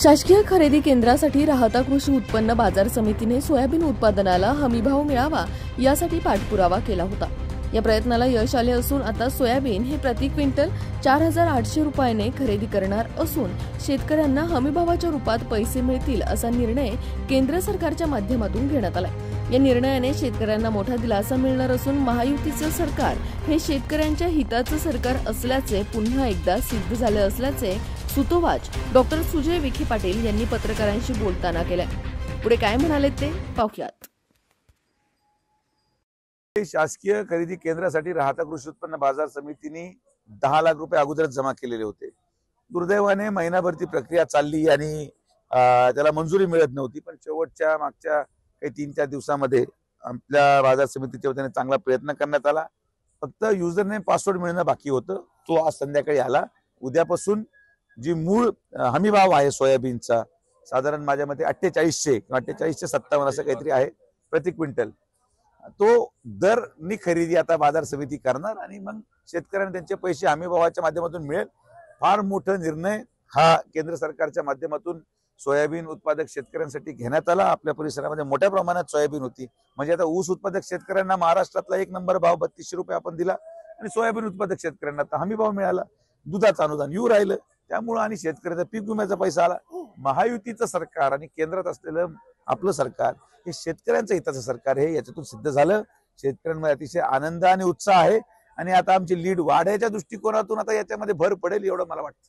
शासकीय खरेदी केंद्रासाठी राहता कृषी उत्पन्न बाजार समितीने सोयाबीन उत्पादनाला हमीभाव मिळावा यासाठी पाठपुरावा केला होता। या प्रयत्नाला यश आले असून आता सोयाबीन हे प्रति क्विंटल 4800 रुपयाने खरेदी करणार असून शेतकऱ्यांना हमीभावाच्या रूपात पैसे मिळतील असा निर्णय केंद्र सरकारच्या माध्यमातून घेण्यात आला। या निर्णयाने शेतकऱ्यांना मोठा दिलासा मिळणार असून महायुतीचे सरकार हे शेतकऱ्यांच्या हिताचे सरकार असल्याचे पुन्हा एकदा सिद्ध झाले असल्याचे सुतोवाच डॉक्टर सुजय विखे पाटील यांनी पत्रकारांशी बोलताना केले। पुढे काय म्हणाले ते पाहूयात। शासकीय खरेदी केंद्रासाठी राहता कृषी उत्पन्न बाजार समितीने 10 लाख रुपये अगोदरच जमा केलेले होते। दुर्दैवाने महिनाभर ती प्रक्रिया चालली आणि त्याला मंजुरी मिळत नव्हती, पण शेवटच्या मागच्या काही 3-4 दिवसांमध्ये आपल्या बाजार समितीच्या वतीने चांगला प्रयत्न करण्यात आला। फक्त युजर नेम पासवर्ड मिळणं बाकी होतं, तो आज संध्याकाळी आला। उद्यापासून जी मूळ हमी भाव आहे सोयाबीनचा साधारण माझ्या मते 4800 किंवा 4857 असं काहीतरी आहे प्रति क्विंटल, तो दरनी खरेदी आता बाजार समिती करणार आणि मग शेतकऱ्यांना त्यांचे पैसे हमी भावाच्या माध्यमातून मिळेल। फार मोठा निर्णय हा केंद्र सरकारच्या माध्यमातून सोयाबीन उत्पादक शेतकऱ्यांसाठी घेण्यात आला। आपल्या परिसरामध्ये मोठ्या प्रमाणात सोयाबीन होती, म्हणजे आता ऊस उत्पादक शेतकऱ्यांना महाराष्ट्रातला 1 नंबर भाव 3200 रुपये आपण दिला आणि सोयाबीन उत्पादक शेतकऱ्यांना आता हमी भाव मिळाला। दुधाचं अनुदान येऊ राहिलं, त्यामुळे आणि शेतकऱ्याचा पीक विम्याचा पैसा आला। महायुतीचं सरकार आणि केंद्रात असलेलं आपलं सरकार हे शेतकऱ्यांचं हिताचं सरकार आहे, याच्यातून सिद्ध झालं। शेतकऱ्यांमध्ये अतिशय आनंद आणि उत्साह आहे आणि आता आमची लीड वाढायच्या दृष्टिकोनातून आता याच्यामध्ये भर पडेल एवढं मला वाटतं।